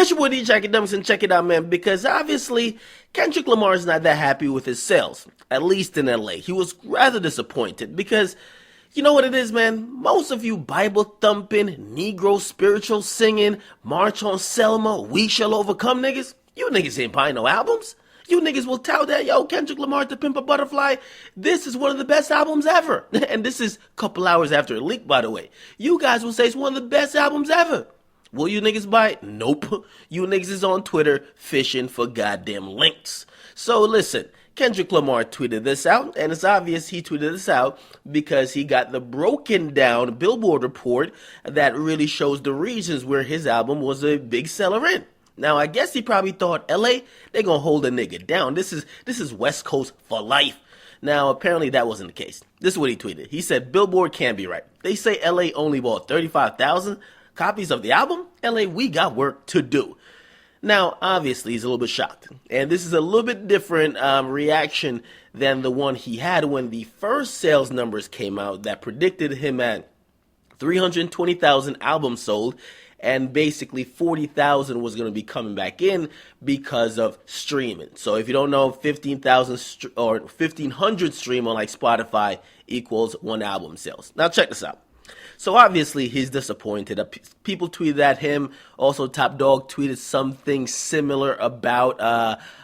It's your boy DJ Akademiks, and check it out, man, because obviously Kendrick Lamar is not that happy with his sales, at least in LA. He was rather disappointed because you know what it is, man? Most of you Bible thumping, Negro spiritual singing, March on Selma, We Shall Overcome niggas, you niggas ain't buying no albums. You niggas will tell that, yo, Kendrick Lamar to Pimp a Butterfly, this is one of the best albums ever. And this is a couple hours after it leaked, by the way. You guys will say it's one of the best albums ever. Will you niggas buy it? Nope. You niggas is on Twitter fishing for goddamn links. So listen, Kendrick Lamar tweeted this out, and it's obvious he tweeted this out because he got the broken down Billboard report that really shows the regions where his album was a big seller in. Now, I guess he probably thought, LA, they gonna hold a nigga down. This is West Coast for life. Now, apparently that wasn't the case. This is what he tweeted. He said, Billboard can't be right. They say LA only bought 35,000 copies of the album. LA, we got work to do. Now, obviously, he's a little bit shocked. And this is a little bit different reaction than the one he had when the first sales numbers came out that predicted him at 320,000 albums sold. And basically 40,000 was going to be coming back in because of streaming. So if you don't know, 15,000 or 1,500 stream on like Spotify equals one album sales. Now check this out. So obviously he's disappointed. People tweeted at him. Also, Top Dog tweeted something similar about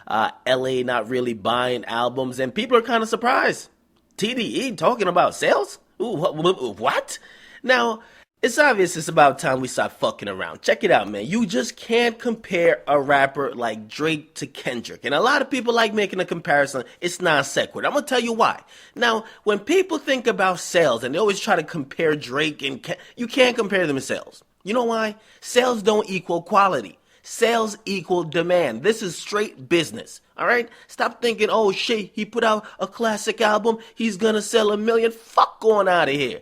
LA not really buying albums, and people are kind of surprised. TDE talking about sales? Ooh, what? Now, it's obvious it's about time we stop fucking around. Check it out, man. You just can't compare a rapper like Drake to Kendrick. And a lot of people like making a comparison. It's non sequitur. I'm going to tell you why. Now, when people think about sales and they always try to compare Drake and you can't compare them to sales. You know why? Sales don't equal quality. Sales equal demand. This is straight business. All right? Stop thinking, oh shit, he put out a classic album. He's going to sell 1 million. Fuck going out of here.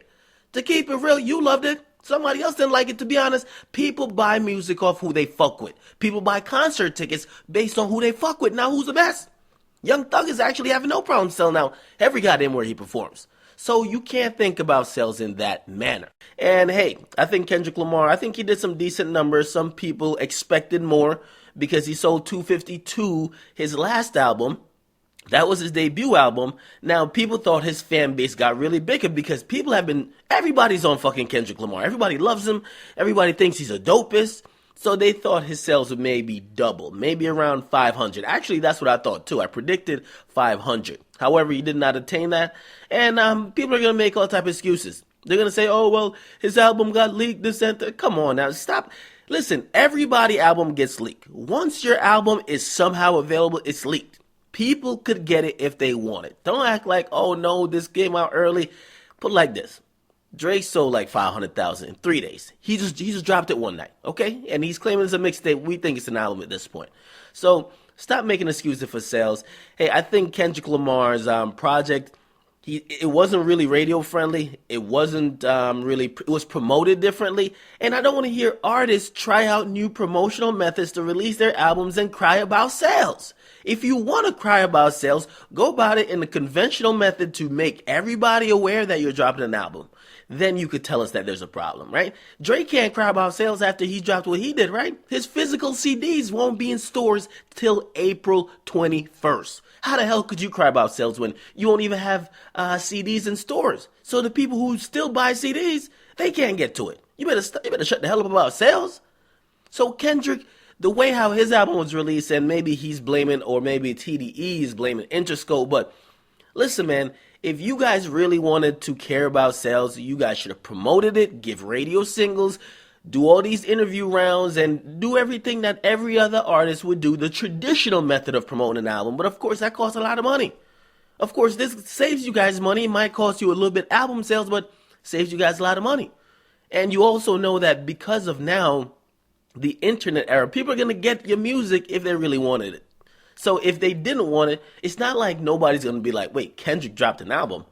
To keep it real, you loved it. Somebody else didn't like it, to be honest. People buy music off who they fuck with. People buy concert tickets based on who they fuck with. Now, who's the best? Young Thug is actually having no problem selling out every goddamn where he performs. So you can't think about sales in that manner. And hey, I think Kendrick Lamar, I think he did some decent numbers. Some people expected more because he sold 252 his last album. That was his debut album. Now, people thought his fan base got really bigger because everybody's on fucking Kendrick Lamar. Everybody loves him. Everybody thinks he's a dopest. So they thought his sales would maybe double, maybe around 500. Actually, that's what I thought too. I predicted 500. However, he did not attain that. And people are going to make all type of excuses. They're going to say, oh, well, his album got leaked, this and that. Come on now, stop. Listen, everybody's album gets leaked. Once your album is somehow available, it's leaked. People could get it if they want it. Don't act like, oh no, this came out early. Put it like this. Drake sold like 500,000 in 3 days. He just dropped it one night, okay? And he's claiming it's a mixtape. We think it's an album at this point. So stop making excuses for sales. Hey, I think Kendrick Lamar's project, it wasn't really radio friendly. It wasn't it was promoted differently. And I don't want to hear artists try out new promotional methods to release their albums and cry about sales. If you want to cry about sales, go about it in the conventional method to make everybody aware that you're dropping an album. Then you could tell us that there's a problem, right? Drake can't cry about sales after he dropped what he did, right? His physical CDs won't be in stores till April 21st. How the hell could you cry about sales when you won't even have CDs in stores? So the people who still buy CDs, they can't get to it. You better shut the hell up about sales. So Kendrick, the way how his album was released, and maybe he's blaming, or maybe TDE is blaming Interscope, but listen, man, if you guys really wanted to care about sales, you guys should have promoted it, give radio singles, do all these interview rounds, and do everything that every other artist would do, the traditional method of promoting an album. But of course, that costs a lot of money. Of course, this saves you guys money. It might cost you a little bit album sales, but saves you guys a lot of money. And you also know that because of now, the internet era, people are going to get your music if they really wanted it. So if they didn't want it, it's not like nobody's going to be like, wait, Kendrick dropped an album.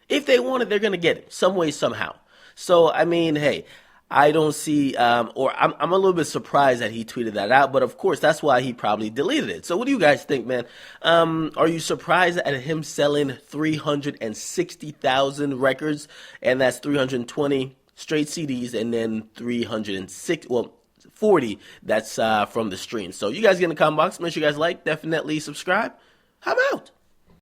If they want it, they're going to get it some way, somehow. So, I mean, hey, I don't see, I'm a little bit surprised that he tweeted that out, but of course, that's why he probably deleted it. So what do you guys think, man? Are you surprised at him selling 360,000 records, and that's 320 straight CDs, and then 306, well, 40 that's from the stream. So you guys get in the comment box. Make sure you guys like, definitely subscribe. I'm out.